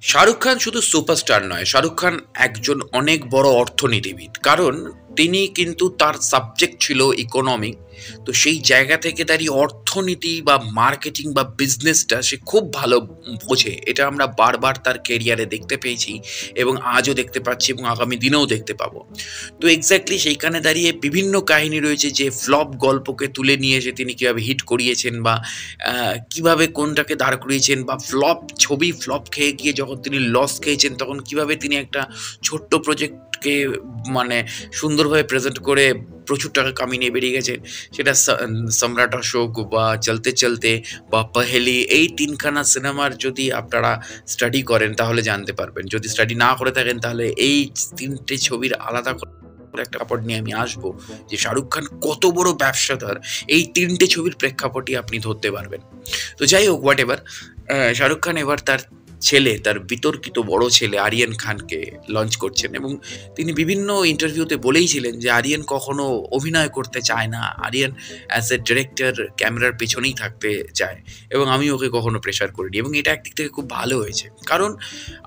শাহরুখ খান শুধু সুপারস্টার নয়, শাহরুখ খান একজন অনেক বড় অর্থনীতিবিদ। কারণ তিনি কিন্তু তার সাবজেক্ট ছিল ইকোনমি। তো সেই জায়গা থেকে দাঁড়িয়ে অর্থনীতি বা মার্কেটিং বা বিজনেসটা সে খুব ভালো বোঝে। এটা আমরা বারবার তার কেরিয়ারে দেখতে পেয়েছি এবং আজও দেখতে পাচ্ছি এবং আগামী দিনেও দেখতে পাবো। তো এক্স্যাক্টলি সেইখানে দাঁড়িয়ে বিভিন্ন কাহিনী রয়েছে যে ফ্লপ গল্পকে তুলে নিয়ে এসে তিনি কীভাবে হিট করিয়েছেন বা কিভাবে কোনটাকে দাঁড় করিয়েছেন, বা ফ্লপ ছবি ফ্লপ খেয়ে গিয়ে যখন তিনি লস খেয়েছেন তখন কিভাবে তিনি একটা ছোট্ট প্রজেক্টকে মানে সুন্দরভাবে প্রেজেন্ট করে প্রচুর টাকা কামিয়ে নিয়ে বেরিয়ে গেছেন। সেটা সম্রাট অশোক বা চলতে চলতে বা পহেলি, এই তিনখানা সিনেমার যদি আপনারা স্টাডি করেন তাহলে জানতে পারবেন। যদি স্টাডি না করে থাকেন তাহলে এই তিনটে ছবির আলাদা করে একটা কাপড় নিয়ে আমি আসবো যে শাহরুখ খান কত বড় ব্যবসাদার, এই তিনটে ছবির প্রেক্ষাপটই আপনি ধরতে পারবেন। তো যাই হোক, হোয়াট এভার, শাহরুখ খান এবার তার ছেলে, তার বিতর্কিত বড় ছেলে আরিয়ান খানকে লঞ্চ করছেন এবং তিনি বিভিন্ন ইন্টারভিউতে বলেইছিলেন যে আরিয়ান কখনো অভিনয় করতে চায় না, আরিয়ান অ্যাজ এ ডিরেক্টর ক্যামেরার পেছনেই থাকতে চায় এবং আমি ওকে কখনো প্রেশার করিনি। এবং এটা একদিক থেকে খুব ভালো হয়েছে, কারণ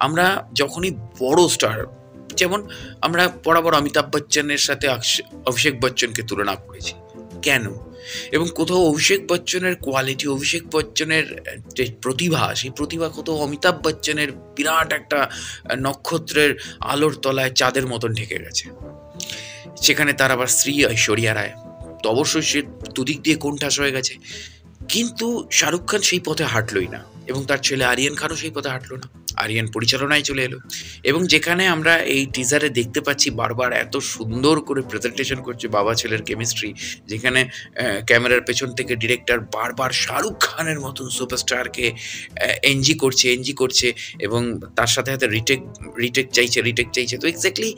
আমরা যখনই বড় স্টার, যেমন আমরা বরাবর অমিতাভ বচ্চনের সাথে অভিষেক বচ্চনকে তুলনা করেছি, কেন? এবং কোথাও অভিষেক বচ্চনের কোয়ালিটি, অভিষেক বচ্চনের যে প্রতিভা, সেই প্রতিভা কোথাও অমিতাভ বচ্চনের বিরাট একটা নক্ষত্রের আলোর তলায় চাঁদের মতন ঢেকে গেছে। সেখানে তার আবার স্ত্রী ঐশ্বরিয়া রায়, তো অবশ্যই সে দুদিক দিয়ে কোণঠাস হয়ে গেছে। কিন্তু শাহরুখ খান সেই পথে হাঁটলই না এবং তার ছেলে আরিয়ান খানও সেই পথে হাঁটলো না। আরিয়ান পরিচালনায় চলে এলো এবং যেখানে আমরা এই টিজারে দেখতে পাচ্ছি বারবার এত সুন্দর করে প্রেজেন্টেশন করছে বাবা ছেলের কেমিস্ট্রি, যেখানে ক্যামেরার পেছন থেকে ডিরেক্টর বারবার শাহরুখ খানের মতন সুপারস্টারকে এনজি করছে এবং তার সাথে সাথে রিটেক চাইছে। তো এক্স্যাক্টলি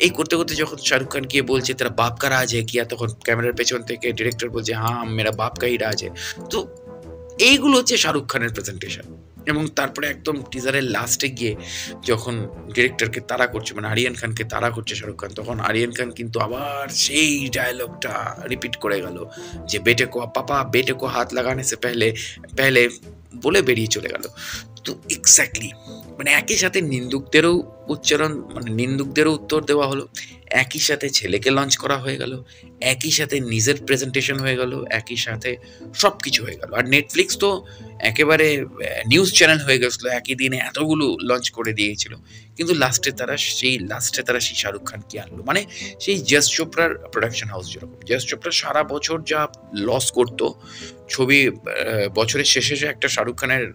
এই করতে করতে যখন শাহরুখ খান গিয়ে বলছে তেরা বাপ কা রাজ হ্যায় কিয়া, তখন ক্যামেরার পেছন থেকে ডিরেক্টর বলছে হ্যাঁ মেরা বাপ কা হি রাজ হ্যায়। তো এইগুলো হচ্ছে শাহরুখ খানের প্রেজেন্টেশন। এবং তারপরে একদম টিজারের লাস্টে গিয়ে যখন ডিরেক্টরকে তাড়া করছে, মানে আরিয়ান খানকে তাড়া করছে শাহরুখ খান, তখন আরিয়ান খান কিন্তু আবার সেই ডায়লগটা রিপিট করে গেল যে বেটে কো হাত লাগানে সে পেহলে পেহলে বলে বেরিয়ে চলে গেল। তো এক্স্যাক্টলি মানে একই সাথে নিন্দুকদেরও উত্তর দেওয়া হলো, একই সাথে ছেলেকে লঞ্চ করা হয়ে গেল, একই সাথে নিজের প্রেজেন্টেশন হয়ে গেল, একই সাথে সব কিছু হয়ে গেল। আর নেটফ্লিক্স তো একেবারে নিউজ চ্যানেল হয়ে গেছিলো, একই দিনে এতগুলো লঞ্চ করে দিয়েছিল। কিন্তু লাস্টে তারা সেই শাহরুখ খানকে আনলো, মানে সেই যশ চোপড়ার প্রোডাকশন হাউস, যেরকম যশ চোপড়া সারা বছর যা লস করতো ছবি, বছরের শেষে একটা শাহরুখ খানের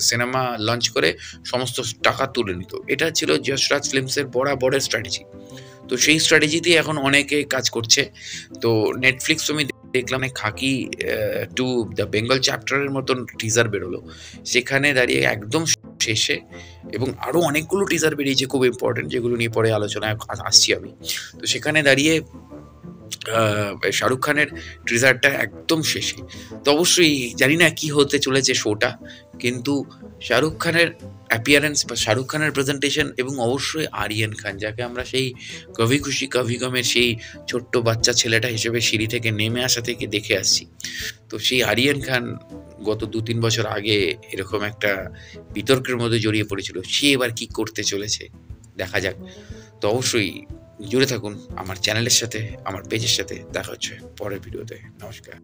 সিনেমা লঞ্চ করে সমস্ত টাকা তুলে নিত। এটা ছিল যশরাজ ফিল্মসের বরাবরের স্ট্র্যাটেজি। তো সেই স্ট্র্যাটেজিতেই এখন অনেকে কাজ করছে। তো নেটফ্লিক্স তুমি দেখলাম খাকি টু দ্য বেঙ্গল চ্যাপ্টারের মতন টিজার বেরোলো, সেখানে দাঁড়িয়ে একদম শেষে, এবং আরও অনেকগুলো টিজার বেরিয়েছে খুব ইম্পর্টেন্ট, যেগুলো নিয়ে পরে আলোচনায় আসছি আমি। তো সেখানে দাঁড়িয়ে শাহরুখ খানের টিজারটা একদম শেষে। তো অবশ্যই জানি না কি হতে চলেছে শোটা, কিন্তু শাহরুখ খানের অ্যাপিয়ারেন্স বা শাহরুখ খানের প্রেজেন্টেশন এবং অবশ্যই আরিয়ান খান, যাকে আমরা সেই কভি খুশি কভি গমের সেই ছোট্ট বাচ্চা ছেলেটা হিসেবে সিঁড়ি থেকে নেমে আসা থেকে দেখে আসছি, তো সেই আরিয়ান খান গত 2-3 বছর আগে এরকম একটা বিতর্কের মধ্যে জড়িয়ে পড়েছিল, সে এবার কি করতে চলেছে দেখা যাক। তো অবশ্যই জুড়ে থাকুন আমার চ্যানেলের সাথে, আমার পেজের সাথে। দেখা হচ্ছে পরের ভিডিওতে। নমস্কার।